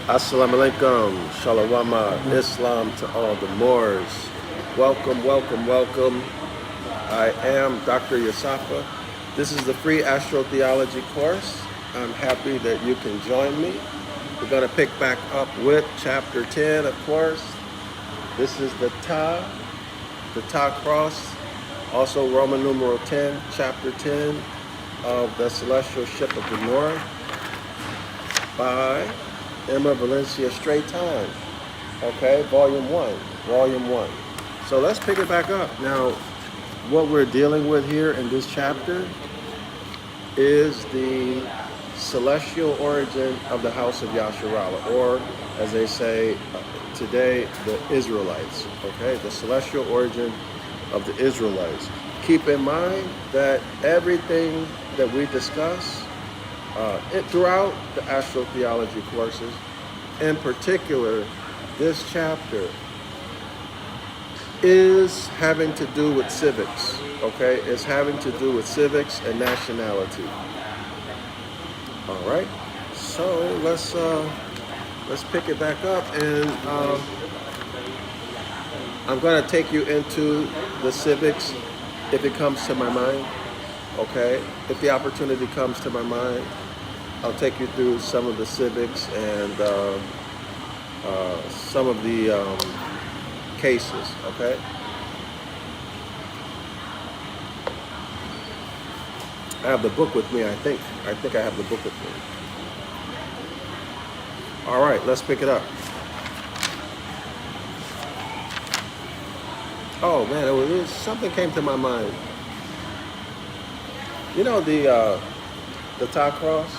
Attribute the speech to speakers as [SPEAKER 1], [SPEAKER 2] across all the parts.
[SPEAKER 1] Assalamu alaikum, shalawama, Islam to all the Moors. Welcome, welcome, welcome. I am Dr. Yasafa. This is the free astrotheology course. I'm happy that you can join me. We're going to pick back up with chapter 10, of course. This is the Ta cross, also Roman numeral 10, chapter 10 of the Celestial Ship of the North by Emma Valencia Straight Time. Okay, volume 1. So let's pick it back up. Now, what we're dealing with here in this chapter is the celestial origin of the house of Yasharala, or as they say today, the Israelites. Okay, the celestial origin of the Israelites. Keep in mind that everything that we discuss throughout the astrotheology courses, in particular, this chapter is having to do with civics, okay? It's having to do with civics and nationality. All right, so let's pick it back up, and I'm going to take you into the civics if it comes to my mind, okay? If the opportunity comes to my mind, I'll take you through some of the civics and some of the cases, okay? I have the book with me, I think I have the book with me. All right, let's pick it up. Oh man, something came to my mind. You know the Ta cross?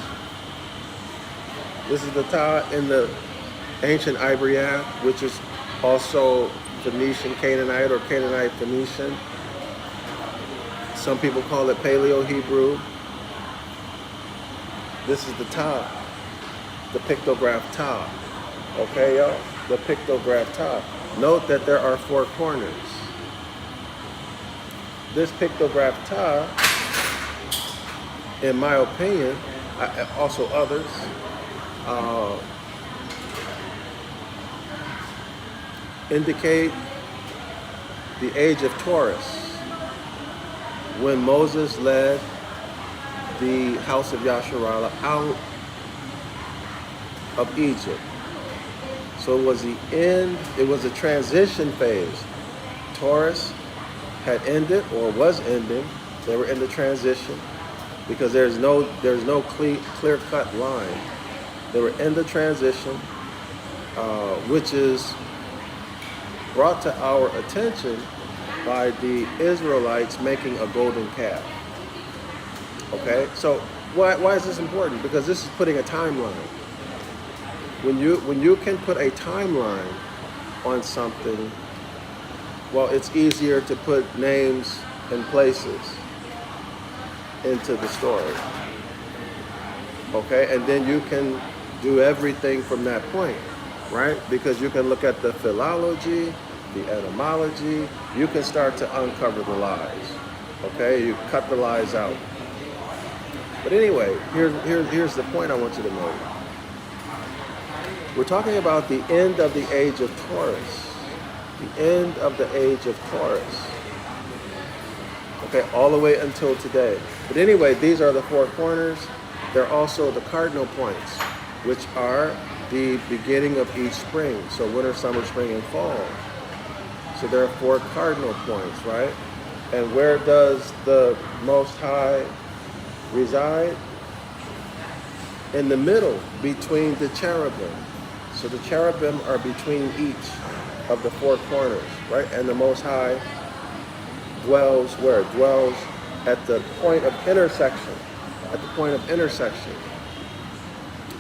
[SPEAKER 1] This is the Ta in the Ancient Ibaryath, which is also Phoenician Canaanite or Canaanite Phoenician. Some people call it Paleo Hebrew. This is the Ta, the pictograph Ta. Okay, y'all? The pictograph Ta. Note that there are 4 corners. This pictograph Ta, in my opinion, also others, indicate the age of Taurus, when Moses led the house of Yasharala out of Egypt. So it was the end, it was a transition phase. Taurus had ended or was ending. They were in the transition because there's no clear-cut line. They were in the transition, which is brought to our attention by the Israelites making a golden calf. Okay, so why is this important? Because this is putting a timeline. When you can put a timeline on something, well, it's easier to put names and places into the story. Okay, and then you can do everything from that point, right? Because you can look at the philology, the etymology, you can start to uncover the lies. Okay, you cut the lies out. But anyway, here's the point I want you to know. We're talking about the end of the age of Taurus. The end of the age of Taurus. Okay, all the way until today. But anyway, these are the 4 corners. They're also the cardinal points, which are the beginning of each spring. So winter, summer, spring, and fall. So there are 4 cardinal points, right? And where does the Most High reside? In the middle, between the cherubim. So the cherubim are between each of the 4 corners, right? And the Most High dwells where? Dwells at the point of intersection. At the point of intersection.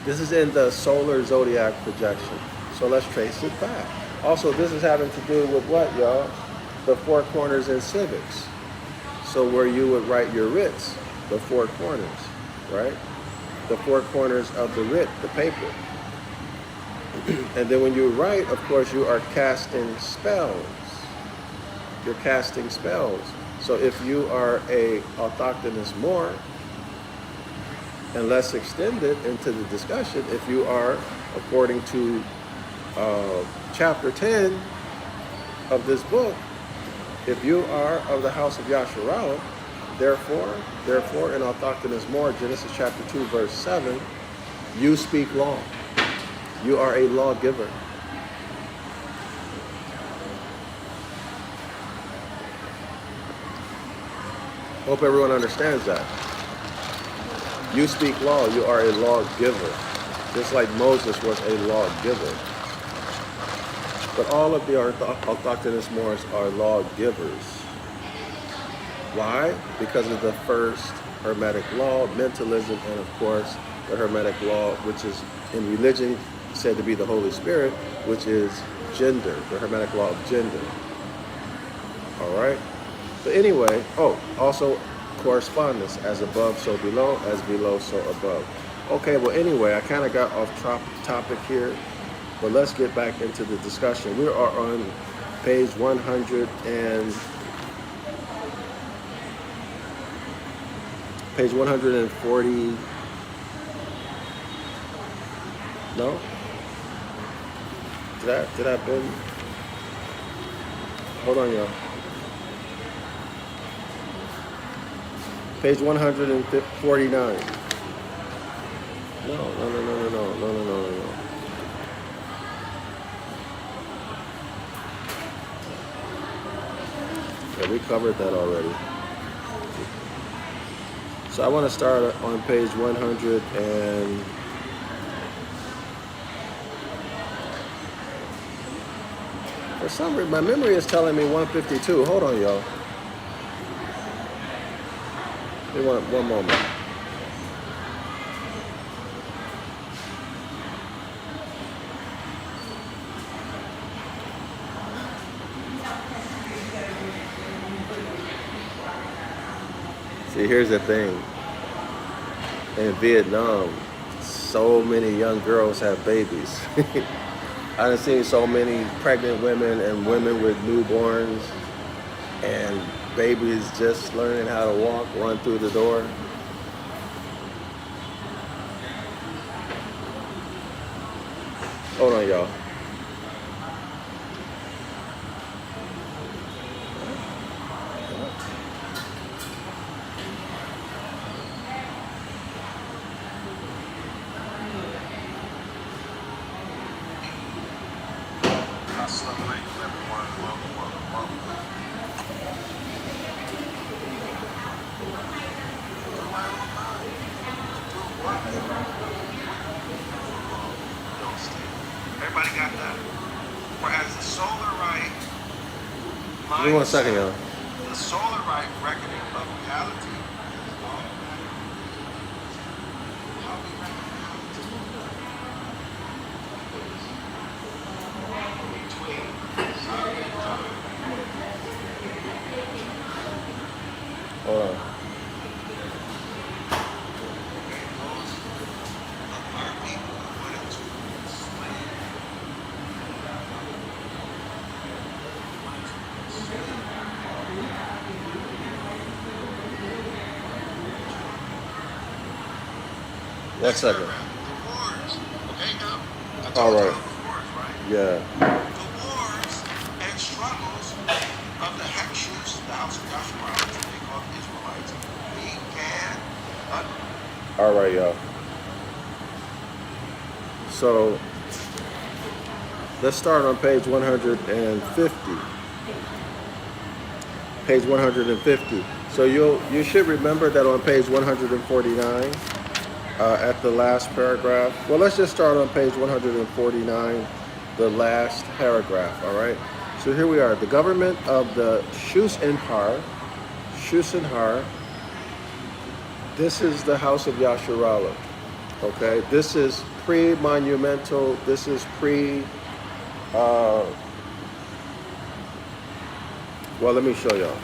[SPEAKER 1] This is in the solar zodiac projection. So let's trace it back. Also, this is having to do with what, y'all? The 4 corners in civics. So where you would write your writs, the 4 corners, right? The 4 corners of the writ, the paper. And then when you write, of course, you are casting spells. You're casting spells. So if you are a autochthonous Moor, And let's extend it into the discussion. If you are, according to chapter 10 of this book, if you are of the house of Yasharala, therefore, in Orthodox more, Genesis chapter 2, verse 7, you speak law. You are a lawgiver. Hope everyone understands that. You speak law, you are a lawgiver. Just like Moses was a lawgiver. But all of the Orthodox Moors are lawgivers. Why? Because of the first Hermetic law, mentalism, and of course the Hermetic law, which is in religion said to be the Holy Spirit, which is gender, the Hermetic law of gender. All right? But anyway, also correspondence, as above, so below, as below, so above. Okay, well anyway, I kind of got off topic here, but let's get back into the discussion. We are on page 100 and page 140. No? Did I been? Hold on, y'all. Page 149. No. Yeah, we covered that already. So I want to start on page 100 and for some reason my memory is telling me 152. Hold on, y'all. Give me one moment. See, here's the thing. In Vietnam, so many young girls have babies. I've seen so many pregnant women and women with newborns and babies just learning how to walk, run through the door. Hold on, y'all.
[SPEAKER 2] Everybody got that? Whereas the solar right,
[SPEAKER 1] Give me 1 second, y'all.
[SPEAKER 2] the solar right reckoning of reality is all how we reckon reality. Between Saturday and time.
[SPEAKER 1] Hold on.
[SPEAKER 2] Our people put into slave.
[SPEAKER 1] One second.
[SPEAKER 2] The wars. Okay, now. I
[SPEAKER 1] All
[SPEAKER 2] told you
[SPEAKER 1] right.
[SPEAKER 2] about the wars, right?
[SPEAKER 1] Yeah.
[SPEAKER 2] The wars and struggles of the Hexus, the house of Yasharala, which they call the Israelites, began.
[SPEAKER 1] All right, y'all. So let's start on page 150. Page 150. So you should remember that on page 149, at the last paragraph. Well, let's just start on page 149, the last paragraph. All right. So here we are. The government of the Shusenhar. This is the house of Yasharala. Okay. This is pre-monumental. This is well, let me show y'all.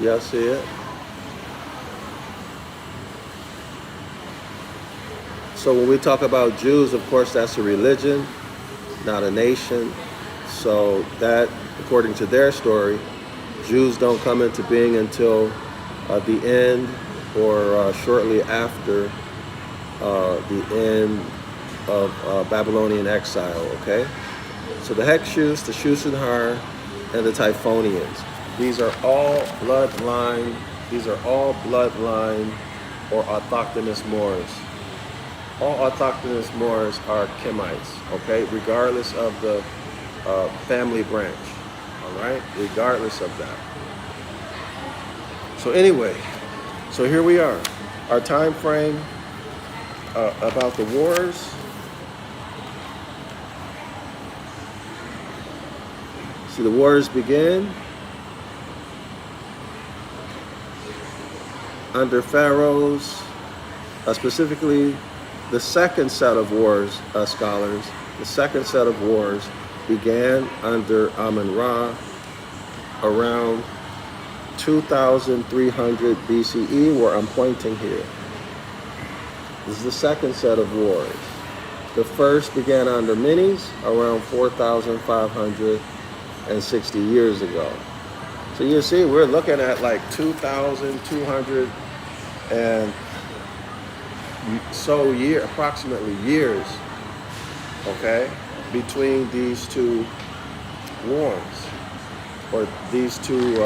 [SPEAKER 1] Y'all see it? So when we talk about Jews, of course, that's a religion, not a nation. So that, according to their story, Jews don't come into being until the end or shortly after the end of Babylonian exile, okay? So the Hyksos, the Shusanhar, and the Typhonians. These are all bloodline or autochthonous Moors. All autochthonous Moors are Kemites, okay? Regardless of the family branch, all right? Regardless of that. So anyway, so here we are. Our time frame about the wars. See, the wars begin under pharaohs, specifically the second set of wars, scholars. The second set of wars began under Amun-Ra around 2300 BCE, where I'm pointing here. This is the second set of wars. The first began under Menes around 4,560 years ago. So you see, we're looking at like 2,200 and so approximately years, okay, between these two wars, or these two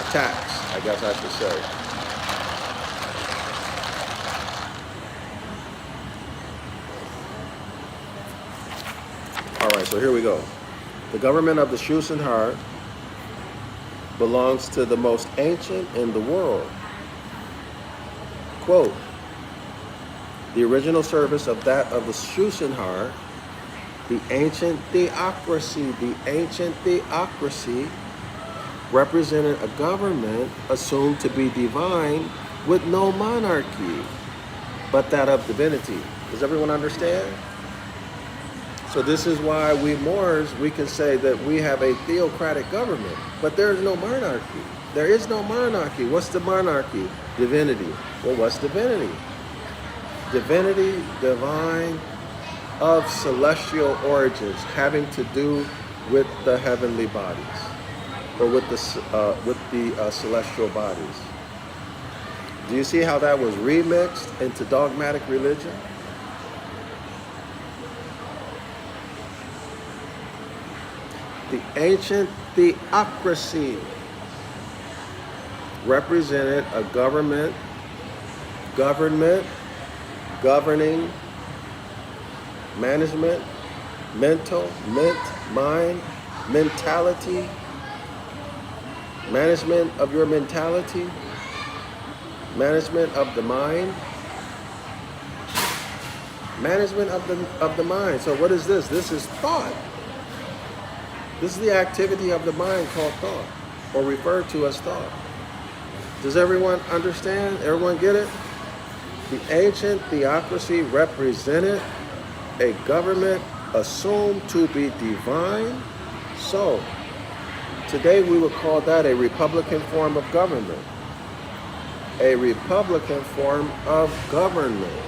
[SPEAKER 1] attacks, I guess I should say. All right, so here we go. The government of the Shusanhar belongs to the most ancient in the world. Quote, the original service of that of the Shusanhar, the ancient theocracy represented a government assumed to be divine with no monarchy, but that of divinity. Does everyone understand? So this is why we Moors, we can say that we have a theocratic government, but there is no monarchy. There is no monarchy. What's the monarchy? Divinity. Well, what's divinity? Divinity, divine, of celestial origins, having to do with the heavenly bodies, or with the celestial bodies. Do you see how that was remixed into dogmatic religion? The ancient theocracy represented a government, governing, management, mind, mentality, management of your mentality, management of the mind, management of the mind. So what is this? This is thought. This is the activity of the mind called thought, or referred to as thought. Does everyone understand? Everyone get it? The ancient theocracy represented a government assumed to be divine. So, today we would call that a republican form of government. A republican form of government.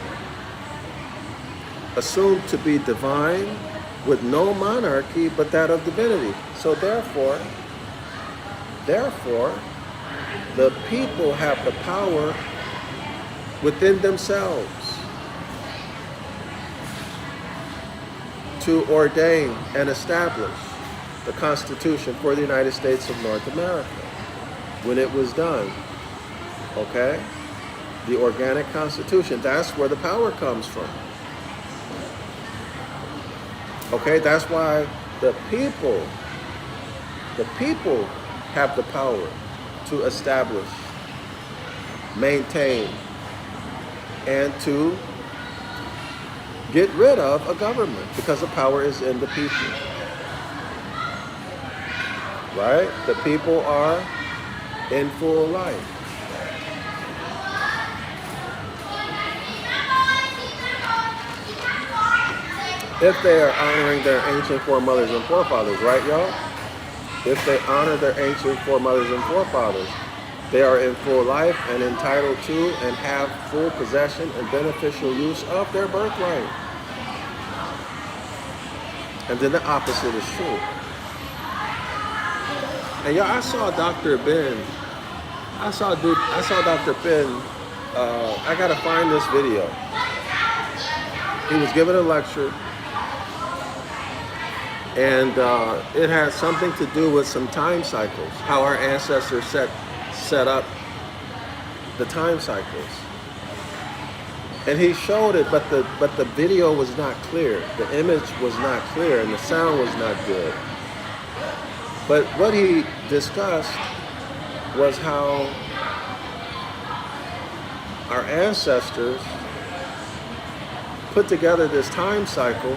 [SPEAKER 1] Assumed to be divine with no monarchy but that of divinity. So therefore, the people have the power within themselves to ordain and establish the Constitution for the United States of North America. When it was done, okay? The organic Constitution, that's where the power comes from. Okay, that's why the people have the power to establish, maintain, and to get rid of a government, because the power is in the people. Right? The people are in full life. If they are honoring their ancient foremothers and forefathers, right, y'all? if they honor their ancient foremothers and forefathers. They are in full life and entitled to and have full possession and beneficial use of their birthright. And then the opposite is true. And yeah, I saw Dr. Ben. I saw Dr. Ben. I gotta find this video. He was giving a lecture, and it had something to do with some time cycles, how our ancestors set up the time cycles. And he showed it, but the video was not clear. The image was not clear, and the sound was not good. But what he discussed was how our ancestors put together this time cycle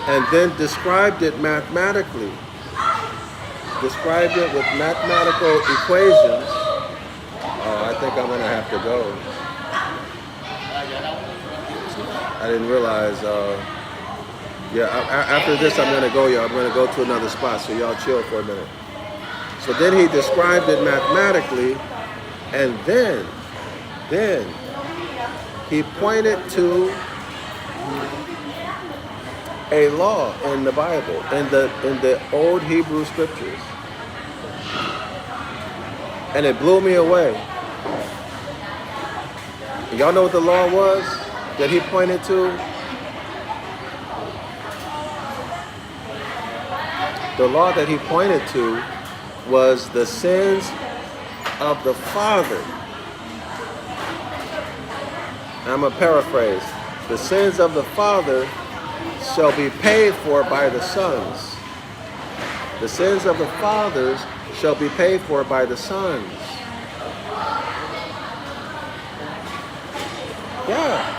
[SPEAKER 1] and then described it mathematically. Described it with mathematical equations. Oh, I think I'm gonna have to go. I didn't realize, after this I'm gonna go, y'all. I'm gonna go to another spot, so y'all chill for a minute. So then he described it mathematically, and then he pointed to a law in the Bible, in the old Hebrew scriptures. And it blew me away. Y'all know what the law was that he pointed to? The law that he pointed to was the sins of the father. I'm going to paraphrase. The sins of the father shall be paid for by the sons. The sins of the fathers shall be paid for by the sons. Yeah.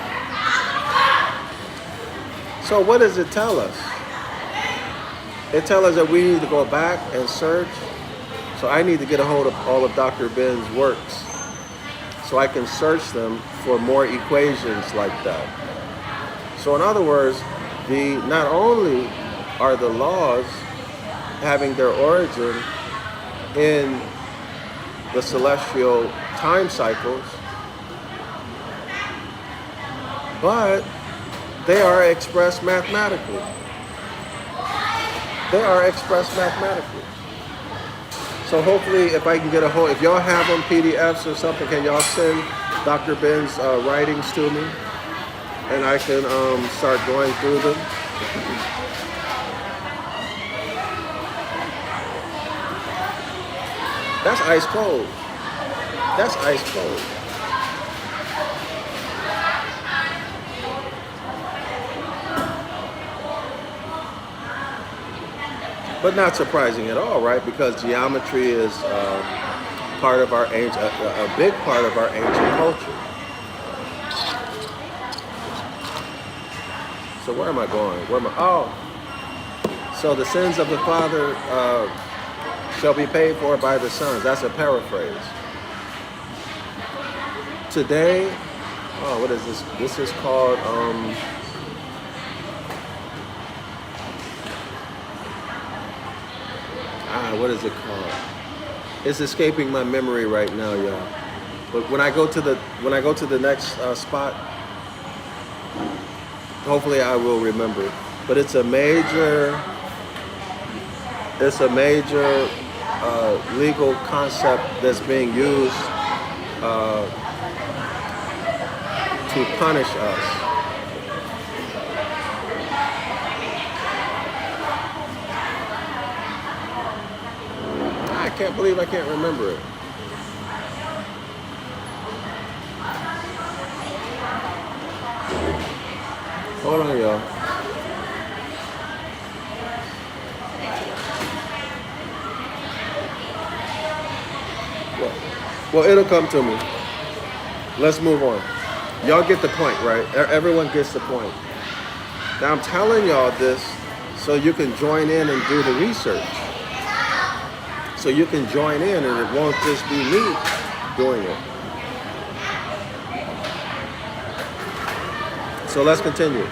[SPEAKER 1] So what does it tell us? It tells us that we need to go back and search. So I need to get a hold of all of Dr. Ben's works so I can search them for more equations like that. So in other words, not only are the laws having their origin in the celestial time cycles, but they are expressed mathematically. They are expressed mathematically. So hopefully, if I can get a hold, if y'all have them PDFs or something, can y'all send Dr. Ben's writings to me, and I can start going through them. That's ice cold. That's ice cold. But not surprising at all, right? Because geometry is part of our ancient, a big part of our ancient culture. So where am I going? So the sins of the father shall be paid for by the sons. That's a paraphrase. Today, what is this? This is called what is it called? It's escaping my memory right now, y'all. But when I go to the next spot, hopefully I will remember. But it's a major legal concept that's being used to punish us. I can't believe I can't remember it. Hold on, y'all. Well, it'll come to me. Let's move on. Y'all get the point, right? Everyone gets the point. Now I'm telling y'all this so you can join in and do the research. So you can join in and it won't just be me doing it. So let's continue.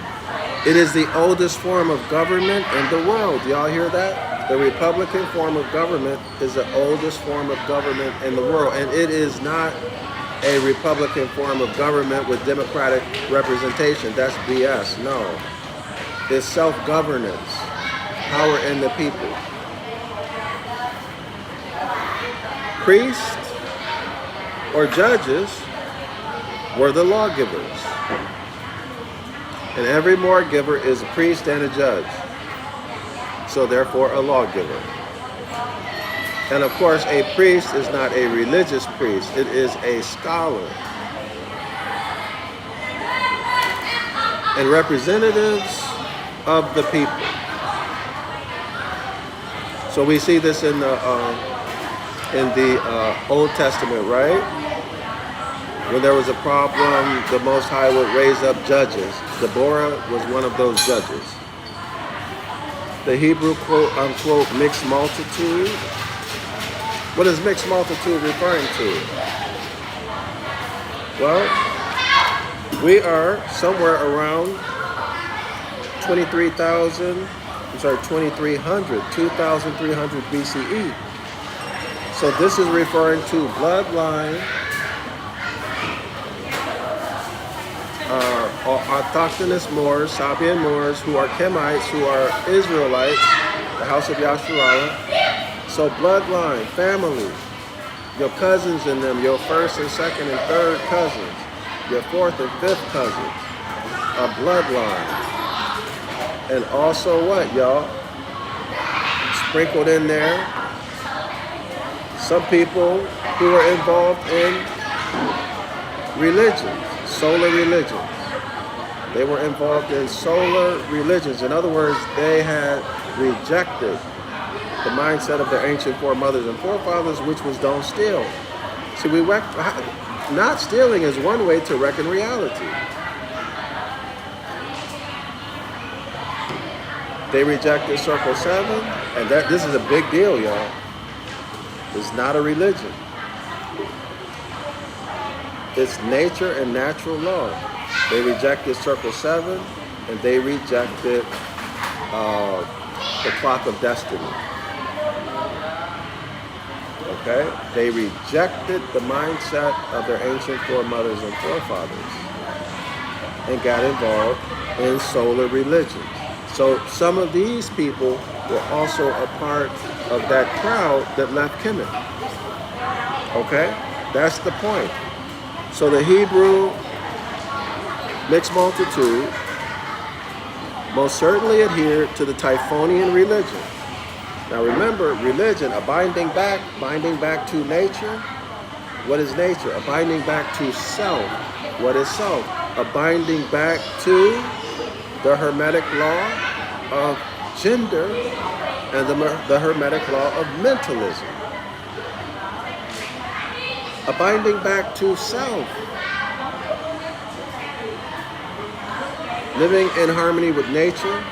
[SPEAKER 1] It is the oldest form of government in the world. Y'all hear that? The Republican form of government is the oldest form of government in the world, and it is not a Republican form of government with democratic representation. That's BS. No. It's self-governance, power in the people. Priests or judges were the lawgivers. And every lawgiver is a priest and a judge. So therefore a lawgiver. And of course a priest is not a religious priest. It is a scholar. And representatives of the people. So we see this in the Old Testament, right? When there was a problem, the Most High would raise up judges. Deborah was one of those judges. The Hebrew quote unquote mixed multitude. What is mixed multitude referring to? Well, we are somewhere around 2300 BCE. So this is referring to bloodline autochthonous Moors, Sabian Moors, who are Kemites, who are Israelites, the house of Yasharala. So bloodline, family, your cousins in them, your first and second and third cousins, your fourth and fifth cousins, a bloodline. And also what, y'all? Sprinkled in there, some people who are involved in religions, solar religions. They were involved in solar religions. In other words, they had rejected the mindset of their ancient foremothers and forefathers, which was don't steal. See, not stealing is one way to reckon reality. They rejected Circle 7, and this is a big deal, y'all. It's not a religion. It's nature and natural law. They rejected Circle 7, and they rejected the clock of destiny. Okay? They rejected the mindset of their ancient foremothers and forefathers and got involved in solar religions. So some of these people were also a part of that crowd that left Kemet. Okay? That's the point. So the Hebrew mixed multitude most certainly adhered to the Typhonian religion. Now remember, religion, a binding back to nature. What is nature? A binding back to self. What is self? A binding back to the Hermetic law of gender and the Hermetic law of mentalism. A binding back to self. Living in harmony with nature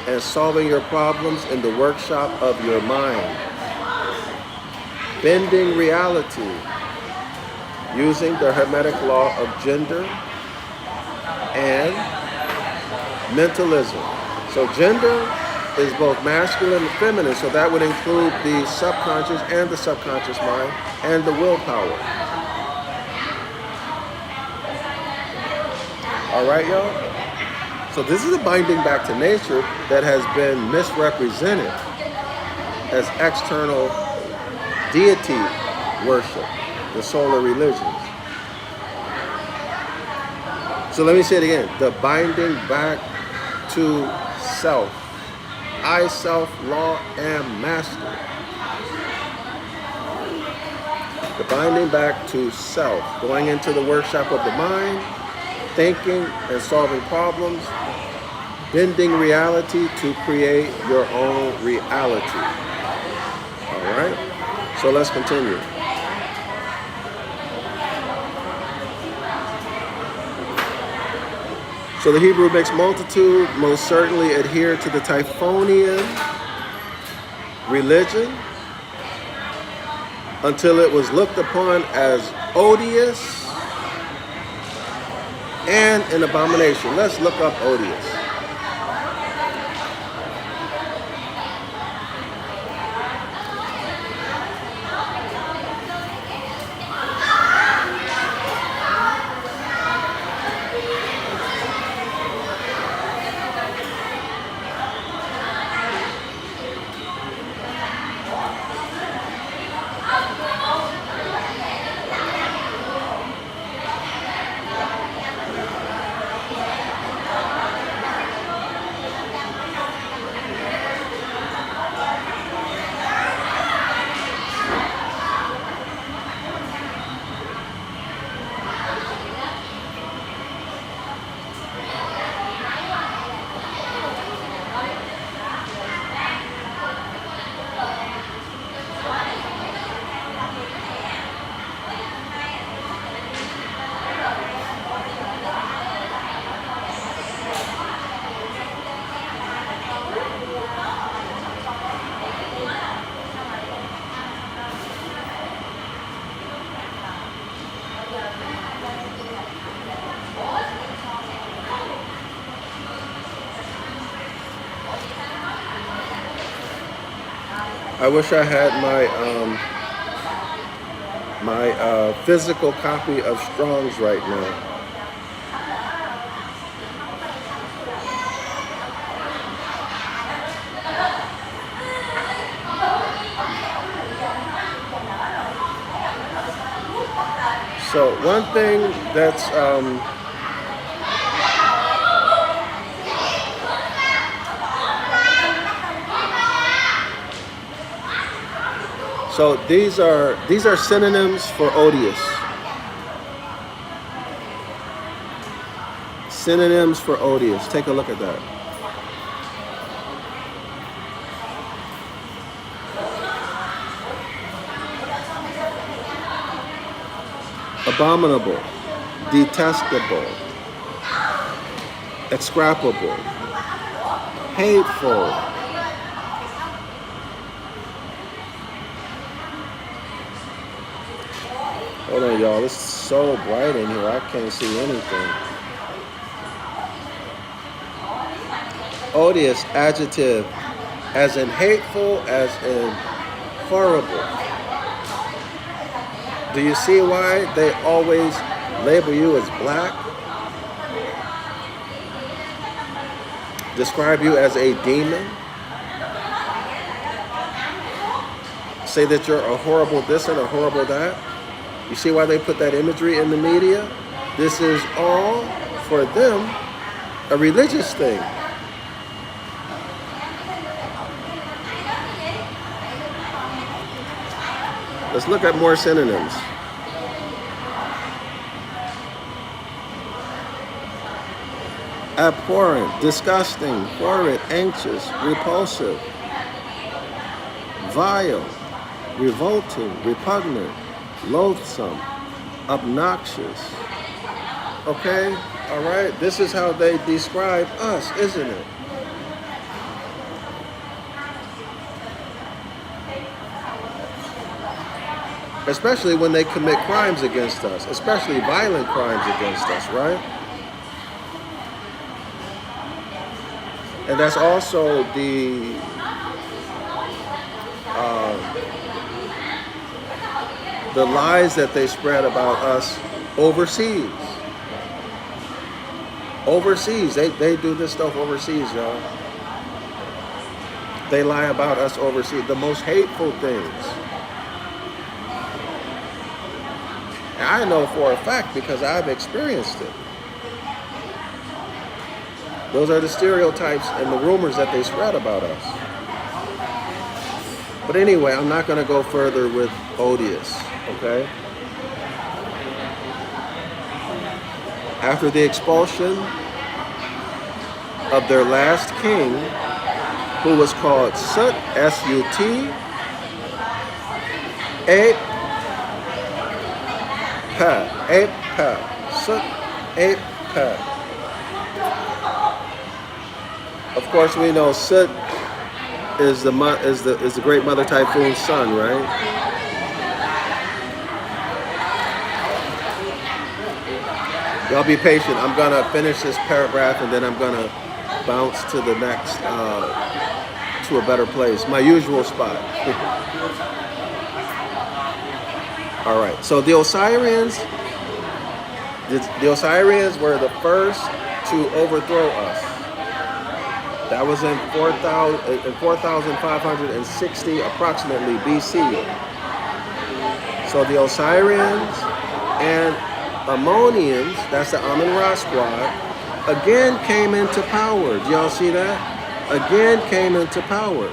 [SPEAKER 1] and solving your problems in the workshop of your mind. Bending reality using the Hermetic law of gender and mentalism. So gender is both masculine and feminine, so that would include the subconscious and the subconscious mind and the willpower. All right, y'all? So this is a binding back to nature that has been misrepresented as external deity worship, the solar religions. So let me say it again. The binding back to self. I, self, law, am master. The binding back to self. Going into the workshop of the mind, thinking and solving problems, bending reality to create your own reality. All right? So let's continue. So the Hebrew mixed multitude most certainly adhered to the Typhonian religion until it was looked upon as odious and an abomination. Let's look up odious. I wish I had my physical copy of Strong's right now. So one thing that's so these are synonyms for odious. Synonyms for odious. Take a look at that. Abominable, detestable, execrable, hateful. Hold on, y'all. This is so bright in here. I can't see anything. Odious, adjective, as in hateful, as in horrible. Do you see why they always label you as black? Describe you as a demon? Say that you're a horrible this and a horrible that? You see why they put that imagery in the media? This is all, for them, a religious thing. Let's look at more synonyms. Abhorrent, disgusting, horrid, anxious, repulsive, vile, revolting, repugnant, loathsome, obnoxious. Okay? All right? This is how they describe us, isn't it? Especially when they commit crimes against us, especially violent crimes against us, right? And that's also the lies that they spread about us overseas. Overseas, they do this stuff overseas, y'all. They lie about us overseas, the most hateful things. And I know for a fact because I've experienced it. Those are the stereotypes and the rumors that they spread about us. But anyway, I'm not going to go further with odious, okay? After the expulsion of their last king, who was called Sut, S-U-T, Sut, Of course, we know Sut is the great Mother Typhoon's son, right? Y'all be patient. I'm gonna finish this paragraph and then I'm gonna bounce to the next, to a better place, my usual spot. All right. So the Osirians were the first to overthrow us. That was in 4,560 approximately BC. So the Osirians and Ammonians, that's the Amun-Ra squad, again came into power. Do y'all see that? Again came into power.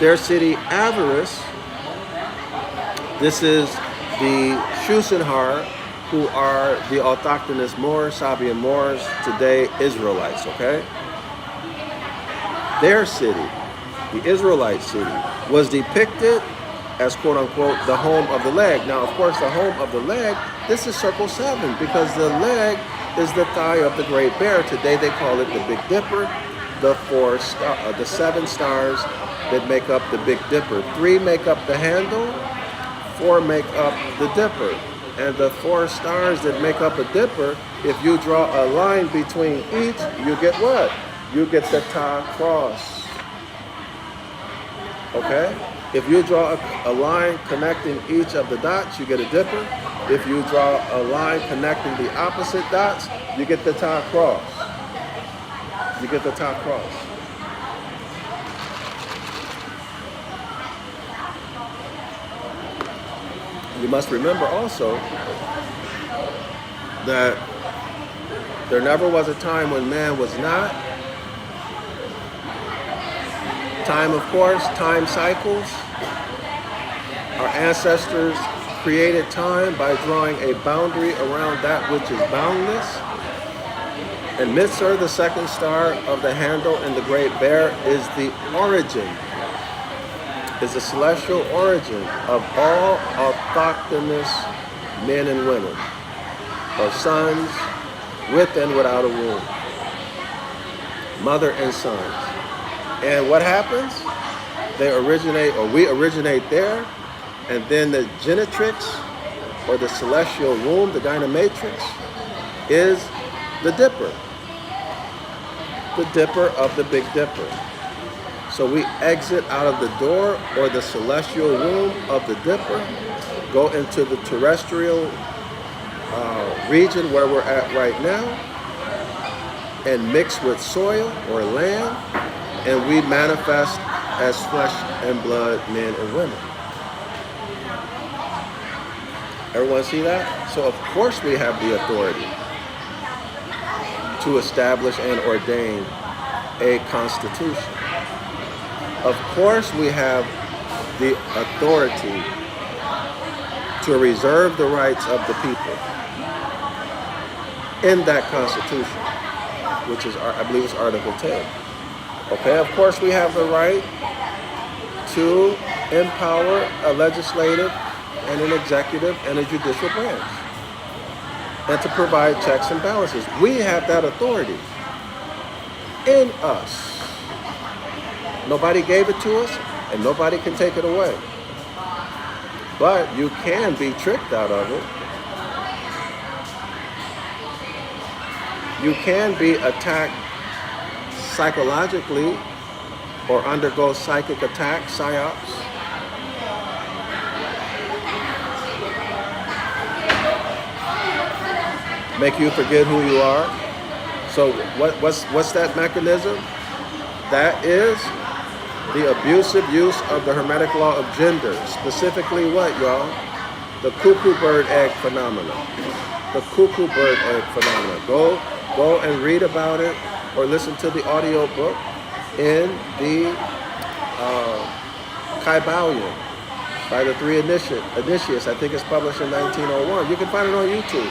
[SPEAKER 1] Their city Avaris, this is the Shusenhar, who are the autochthonous Moors, Sabian Moors, today Israelites, okay? Their city, the Israelite city, was depicted as quote-unquote the home of the leg. Now, of course, the home of the leg, this is circle 7 because the leg is the thigh of the Great Bear. Today they call it the Big Dipper. The 7 stars that make up the Big Dipper. 3 make up the handle, 4 make up the dipper. And the 4 stars that make up a dipper, if you draw a line between each, you get what? You get the Ta cross. Okay? If you draw a line connecting each of the dots, you get a dipper. If you draw a line connecting the opposite dots, you get the top cross. You get the top cross. You must remember also that there never was a time when man was not. Time, of course, time cycles. Our ancestors created time by drawing a boundary around that which is boundless. And Mitzvah, the second star of the handle in the Great Bear, is the origin, is the celestial origin of all autochthonous men and women, or sons with and without a womb, mother and sons. And what happens? They originate, or we originate there, and then the genetrix, or the celestial womb, the dynamatrix, is the dipper of the Big Dipper. So we exit out of the door, or the celestial womb of the dipper, go into the terrestrial region where we're at right now, and mix with soil or land, and we manifest as flesh and blood men and women. Everyone see that? So of course we have the authority to establish and ordain a constitution. Of course we have the authority to reserve the rights of the people in that constitution, which is, I believe it's Article 10. Okay, of course we have the right to empower a legislative and an executive and a judicial branch, and to provide checks and balances. We have that authority in us. Nobody gave it to us, and nobody can take it away. But you can be tricked out of it. You can be attacked psychologically or undergo psychic attack, psyops. Make you forget who you are. So what's that mechanism? That is the abusive use of the Hermetic Law of gender. Specifically what, y'all? The cuckoo bird egg phenomenon. The cuckoo bird egg phenomenon. Go and read about it, or listen to the audio book in the Kybalion by the three initiates. I think it's published in 1901. You can find it on YouTube.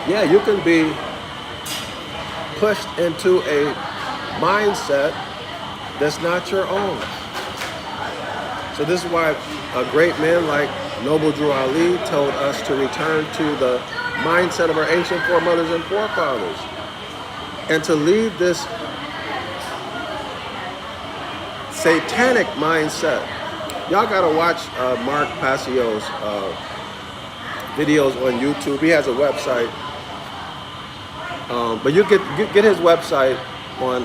[SPEAKER 1] Yeah, you can be pushed into a mindset that's not your own. So this is why great men like Noble Drew Ali told us to return to the mindset of our ancient foremothers and forefathers, and to leave this satanic mindset. Y'all gotta watch Mark Passio's videos on YouTube. He has a website. But you get his website on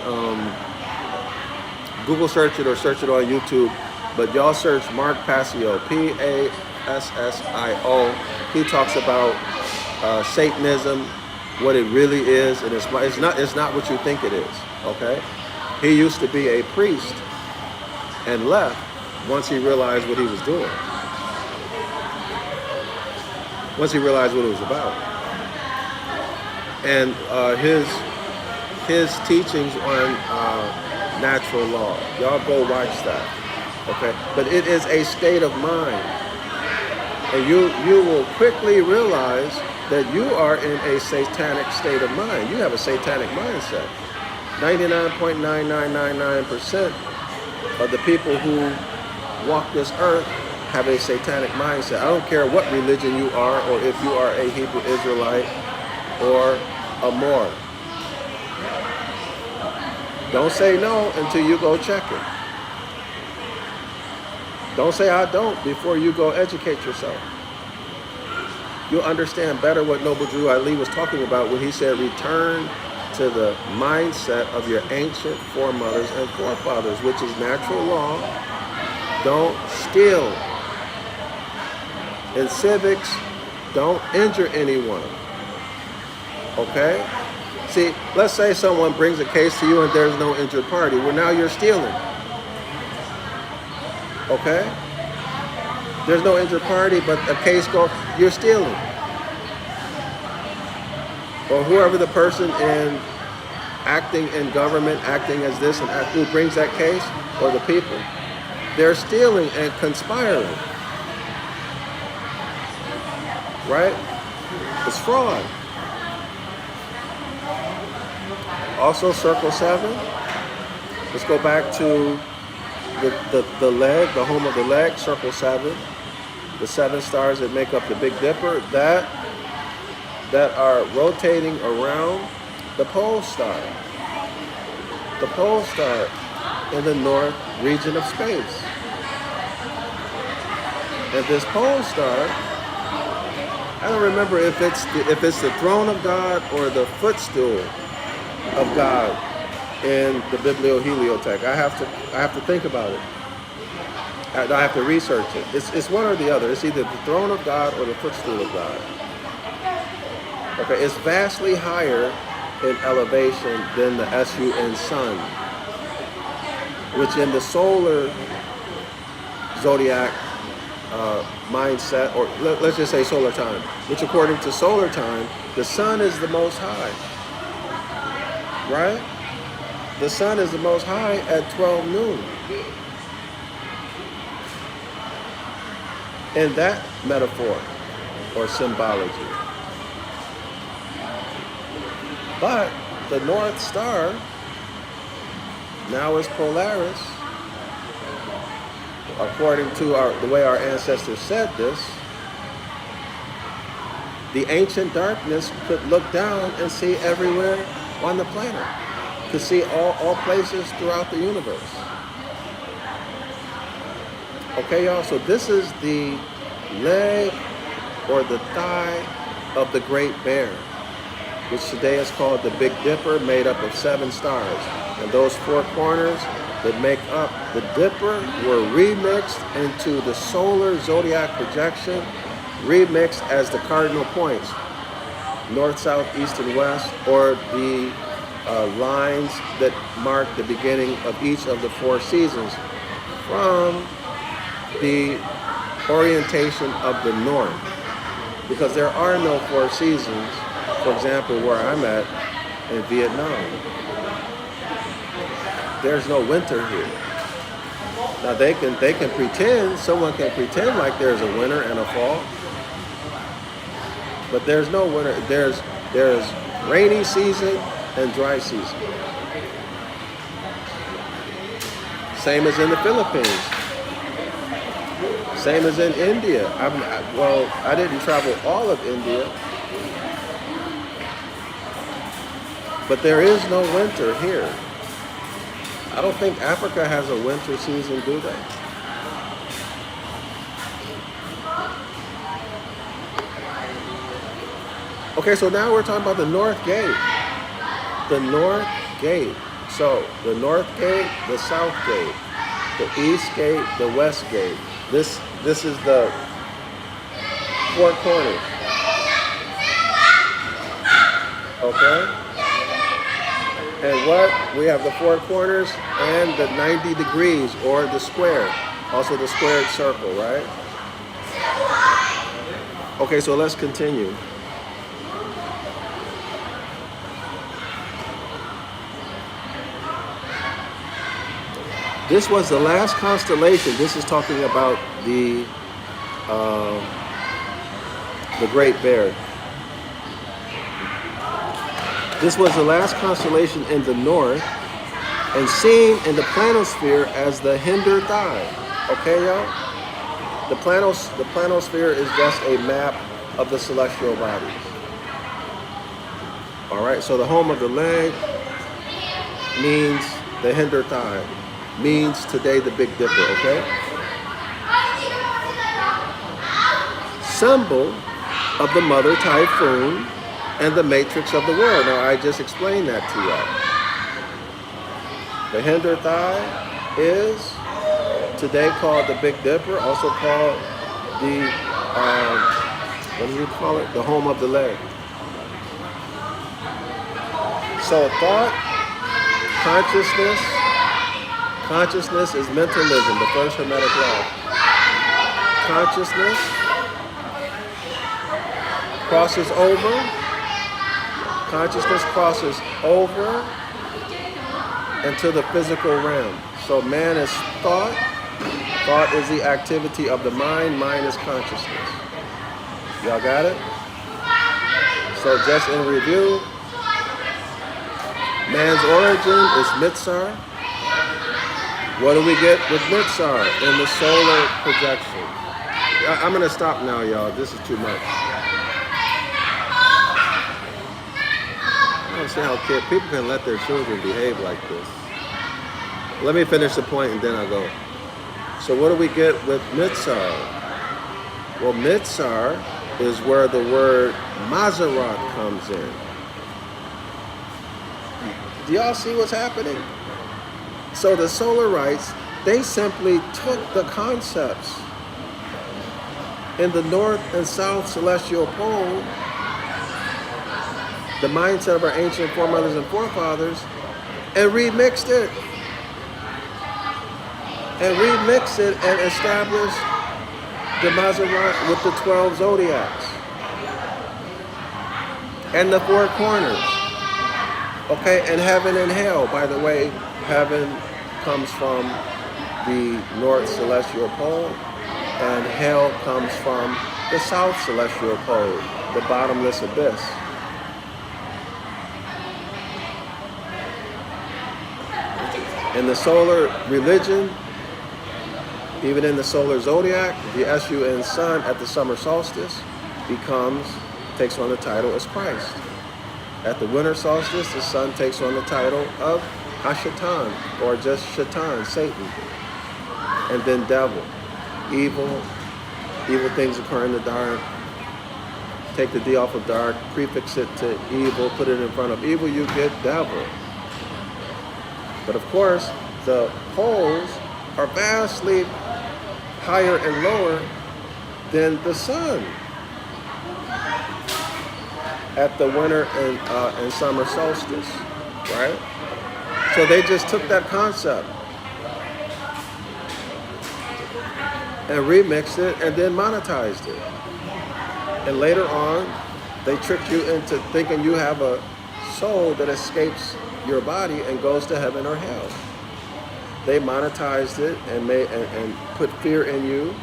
[SPEAKER 1] Google search it or search it on YouTube. But y'all search Mark Passio, Passio. He talks about Satanism, what it really is, and it's not what you think it is. Okay, he used to be a priest and left once he realized what he was doing. Once he realized what it was about. And his teachings on natural law. Y'all go watch that, okay? But it is a state of mind. And you will quickly realize that you are in a satanic state of mind. You have a satanic mindset. 99.9999% of the people who walk this earth have a satanic mindset. I don't care what religion you are, or if you are a Hebrew Israelite or a Moor. Don't say no until you go check it. Don't say I don't before you go educate yourself. you'll understand better what Noble Drew Ali was talking about when he said return to the mindset of your ancient foremothers and forefathers, which is natural law. Don't steal. In civics, don't injure anyone. Okay? See, let's say someone brings a case to you and there's no injured party. Well, now you're stealing. Okay? There's no injured party, but a case goes, you're stealing. Or whoever the person in acting in government, acting as this and who brings that case, or the people, they're stealing and conspiring. Right? It's fraud. Also, circle 7. Let's go back to the leg, the home of the leg, circle 7. The 7 stars that make up the Big Dipper that are rotating around the pole star. The pole star in the north region of space. And this pole star, I don't remember if it's the throne of God or the footstool of God in the Biblioheliotheque. I have to think about it. I have to research it. It's one or the other. It's either the throne of God or the footstool of God. Okay, it's vastly higher in elevation than the sun sun, which in the solar zodiac mindset, or let's just say solar time, which according to solar time, the sun is the most high. Right? The sun is the most high at 12 noon. In that metaphor or symbology. But the North Star now is Polaris. According to the way our ancestors said this, the ancient darkness could look down and see everywhere on the planet, could see all places throughout the universe. Okay, y'all, so this is the leg or the thigh of the Great Bear, which today is called the Big Dipper, made up of 7 stars. And those 4 corners that make up the Dipper were remixed into the solar zodiac projection, remixed as the cardinal points, north, south, east, and west, or the lines that mark the beginning of each of the 4 seasons from the orientation of the north. Because there are no 4 seasons, for example, where I'm at in Vietnam. There's no winter here. Now they can pretend, someone can pretend like there's a winter and a fall, but there's no winter. There's rainy season and dry season. Same as in the Philippines. Same as in India. I didn't travel all of India, but there is no winter here. I don't think Africa has a winter season, do they? Okay, so now we're talking about the North Gate. The North Gate. So, the North Gate, the South Gate, the East Gate, the West Gate. This is the 4 corners. Okay? And what? We have the 4 corners and the 90 degrees, or the square. Also the squared circle, right? Okay, so let's continue. This was the last constellation. This is talking about the Great Bear. This was the last constellation in the north and seen in the planosphere as the hinder thigh. Okay, y'all? The planosphere is just a map of the celestial bodies. All right, so the home of the leg means the hinder thigh, means today the Big Dipper, okay? Symbol of the mother typhoon and the matrix of the world. Now, I just explained that to y'all. The hinder thigh is today called the Big Dipper, also called the, what do you call it? The home of the leg. So thought, consciousness is mentalism, the first Hermetic Law. Consciousness crosses over into the physical realm. So man is thought. Thought is the activity of the mind. Mind is consciousness. Y'all got it? So just in review, man's origin is Mitzar. What do we get with Mitzar? In the solar projection. I'm going to stop now, y'all. This is too much. I don't see how people can let their children behave like this. Let me finish the point and then I'll go. So what do we get with Mitzar? Well, Mitzar is where the word Mazarat comes in. Do y'all see what's happening? So the Solarites, they simply took the concepts in the north and south celestial pole, the mindset of our ancient foremothers and forefathers, and remixed it. And established the Mazarat with the 12 Zodiacs and the 4 corners. Okay, and heaven and hell. By the way, heaven comes from the north celestial pole, and hell comes from the south celestial pole, the bottomless abyss. In the solar religion, even in the solar zodiac, the Escheat sun at the summer solstice takes on the title as Christ. At the winter solstice, the sun takes on the title of Hashatan, or just Shaitan, Satan. And then devil, evil things occur in the dark. Take the D off of dark, prefix it to evil, put it in front of evil, you get devil. But of course, the poles are vastly higher and lower than the sun at the winter and summer solstice, right? So they just took that concept and remixed it and then monetized it. And later on, they tricked you into thinking you have a soul that escapes your body and goes to heaven or hell. They monetized it and put fear in you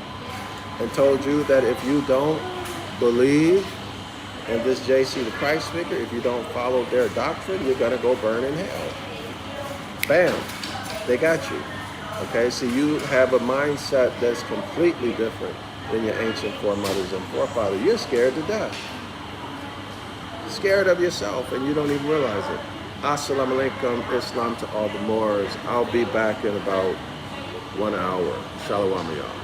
[SPEAKER 1] and told you that if you don't believe in this JC the Christ figure, if you don't follow their doctrine, you're going to go burn in hell. Bam, they got you. Okay, so you have a mindset that's completely different than your ancient foremothers and forefathers. You're scared to death. Scared of yourself, and you don't even realize it. Assalamu alaikum, Islam to all the Moors. I'll be back in about 1 hour. Shalom, y'all.